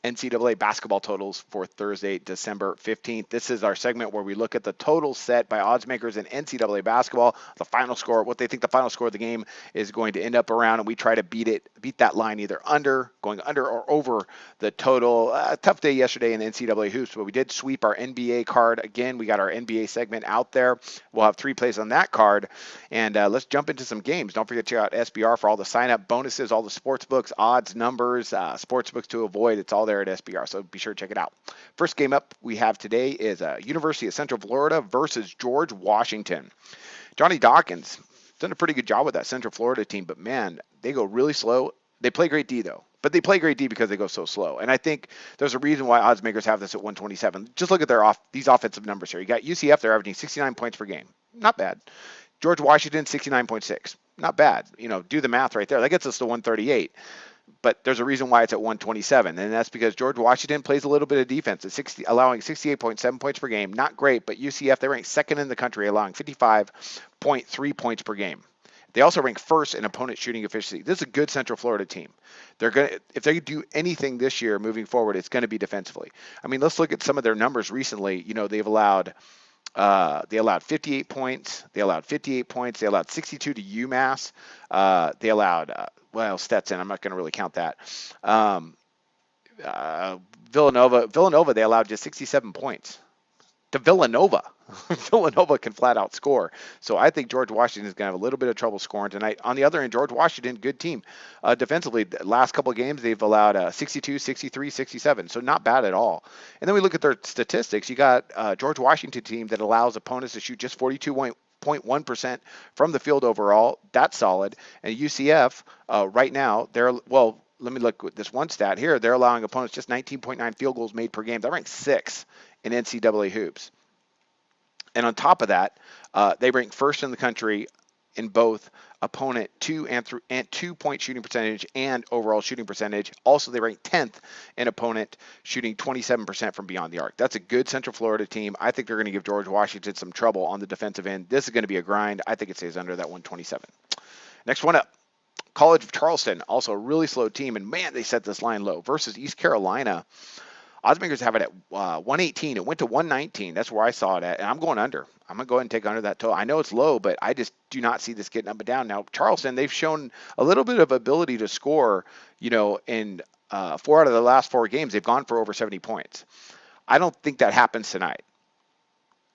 NCAA basketball totals for Thursday, December 15th. This is our segment where we look at the totals set by odds makers in NCAA basketball, the final score, what they think the final score of the game is going to end up around, and we try to beat that line either going under or over the total. Tough day yesterday in NCAA hoops, but we did sweep our NBA card. Again, we got our NBA segment out there. We'll have 3 plays on that card, and let's jump into some games. Don't forget to check out SBR for all the sign-up bonuses, all the sports books, odds, numbers, sports books to avoid. It's all there at SBR, so be sure to check it out. First game up we have today is University of Central Florida versus George Washington. Johnny Dawkins done a pretty good job with that Central Florida team, but man, they go really slow. They play great D though, but they play great D because they go so slow. And I think there's a reason why odds makers have this at 127. Just look at these offensive numbers here. You got UCF, they're averaging 69 points per game. Not bad. George Washington, 69.6. Not bad. Do the math right there. That gets us to 138. But there's a reason why it's at 127, and that's because George Washington plays a little bit of defense, allowing 68.7 points per game. Not great, but UCF, they rank second in the country, allowing 55.3 points per game. They also rank first in opponent shooting efficiency. This is a good Central Florida team. If they do anything this year moving forward, it's going to be defensively. I mean, let's look at some of their numbers recently. They've allowed 58 points. They allowed 58 points. They allowed 62 to UMass. They allowed Stetson. I'm not going to really count that. Villanova, they allowed just 67 points to Villanova. Villanova can flat out score. So I think George Washington is going to have a little bit of trouble scoring tonight. On the other end, George Washington, good team. Defensively, the last couple of games, they've allowed 62, 63, 67. So not bad at all. And then we look at their statistics. You got George Washington team that allows opponents to shoot just 42.1% from the field overall. That's solid. And UCF, right now, let me look at this one stat here. They're allowing opponents just 19.9 field goals made per game. That ranks 6th in NCAA hoops. And on top of that, they rank first in the country in both opponent 2-point shooting percentage and overall shooting percentage. Also, they rank 10th in opponent shooting 27% from beyond the arc. That's a good Central Florida team. I think they're going to give George Washington some trouble on the defensive end. This is going to be a grind. I think it stays under that 127. Next one up. College of Charleston, also a really slow team, and man, they set this line low versus East Carolina. Oddsmakers have it at 118. It went to 119. That's where I saw it at, and I'm going under. I'm going to go ahead and take under that total. I know it's low, but I just do not see this getting up and down. Now, Charleston, they've shown a little bit of ability to score, in 4 out of the last 4 games. They've gone for over 70 points. I don't think that happens tonight.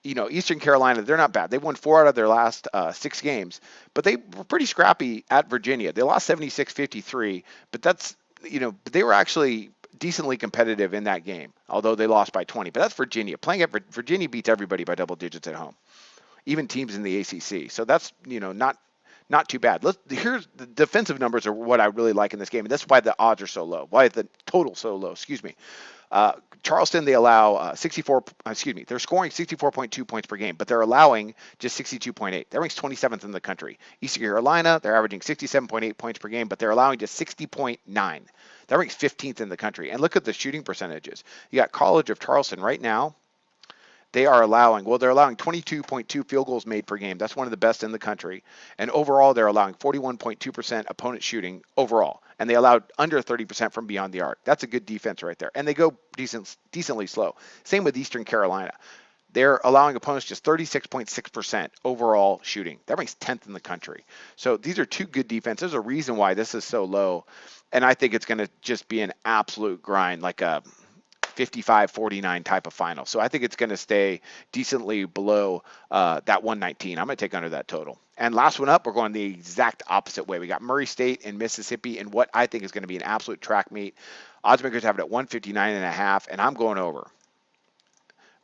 Eastern Carolina, they're not bad. They won 4 out of their last 6 games, but they were pretty scrappy at Virginia. They lost 76-53, but they were actually decently competitive in that game, although they lost by 20. But that's Virginia. Virginia beats everybody by double digits at home, even teams in the ACC. So that's not too bad. Here's the defensive numbers are what I really like in this game, and that's why the odds are so low. Why the total's so low? Excuse me. Charleston, they allow they're scoring 64.2 points per game, but they're allowing just 62.8. That ranks 27th in the country. Eastern Carolina, they're averaging 67.8 points per game, but they're allowing just 60.9. That ranks 15th in the country. And look at the shooting percentages. You got College of Charleston right now. They're allowing 22.2 field goals made per game. That's one of the best in the country. And overall, they're allowing 41.2% opponent shooting overall. And they allowed under 30% from beyond the arc. That's a good defense right there. And they go decently slow. Same with Eastern Carolina. They're allowing opponents just 36.6% overall shooting. That ranks 10th in the country. So these are 2 good defenses. There's a reason why this is so low. And I think it's going to just be an absolute grind, like a 55-49 type of final. So I think it's going to stay decently below that 119. I'm going to take under that total. And last one up, we're going the exact opposite way. We got Murray State and Mississippi in what I think is going to be an absolute track meet. Oddsmakers have it at 159.5, and I'm going over.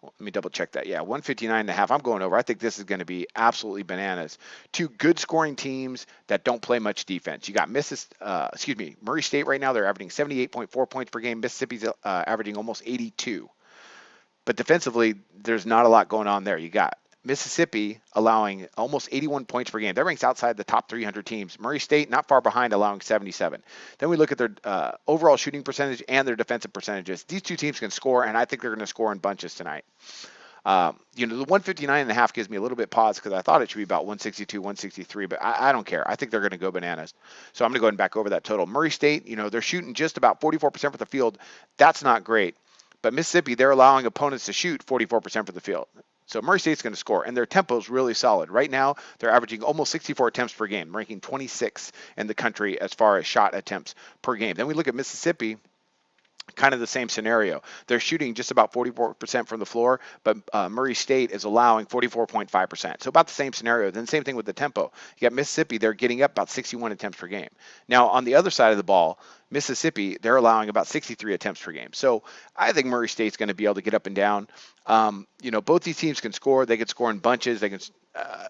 Let me double check that. Yeah, 159.5. I'm going over. I think this is going to be absolutely bananas. 2 good scoring teams that don't play much defense. You got Murray State right now. They're averaging 78.4 points per game. Mississippi's averaging almost 82. But defensively, there's not a lot going on there. You got Mississippi allowing almost 81 points per game. That ranks outside the top 300 teams. Murray State not far behind, allowing 77. Then we look at their overall shooting percentage and their defensive percentages. These 2 teams can score, and I think they're going to score in bunches tonight. The 159.5 gives me a little bit pause because I thought it should be about 162, 163, but I don't care. I think they're going to go bananas. So I'm going to go ahead and back over that total. Murray State, they're shooting just about 44% for the field. That's not great. But Mississippi, they're allowing opponents to shoot 44% for the field. So Murray State's going to score, and their tempo is really solid. Right now, they're averaging almost 64 attempts per game, ranking 26 in the country as far as shot attempts per game. Then we look at Mississippi, kind of the same scenario. They're shooting just about 44% from the floor, but Murray State is allowing 44.5%. So about the same scenario. Then same thing with the tempo. You got Mississippi, they're getting up about 61 attempts per game. Now, on the other side of the ball, Mississippi, they're allowing about 63 attempts per game. So I think Murray State's going to be able to get up and down. Both these teams can score. They could score in bunches. They can,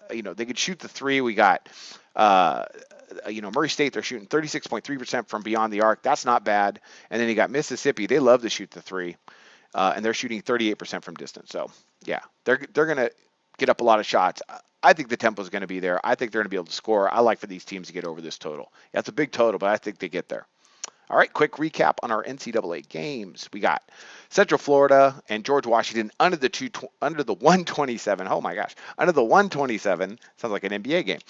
they could shoot the three. We got, Murray State, they're shooting 36.3% from beyond the arc. That's not bad. And then you got Mississippi. They love to shoot the three, and they're shooting 38% from distance. So, yeah, they're going to get up a lot of shots. I think the tempo is going to be there. I think they're going to be able to score. I like for these teams to get over this total. Yeah, it's a big total, but I think they get there. All right, quick recap on our NCAA games. We got Central Florida and George Washington under the 127. Oh my gosh, under the 127. Sounds like an NBA game.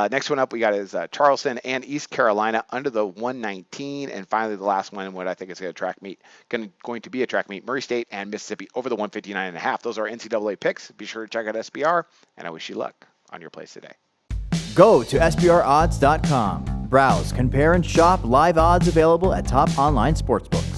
Next one up we got is Charleston and East Carolina under the 119. And finally, the last one, what I think is going to be a track meet, Murray State and Mississippi over the 159.5. Those are NCAA picks. Be sure to check out SBR, and I wish you luck on your plays today. Go to SBRodds.com. Browse, compare, and shop live odds available at top online sportsbooks.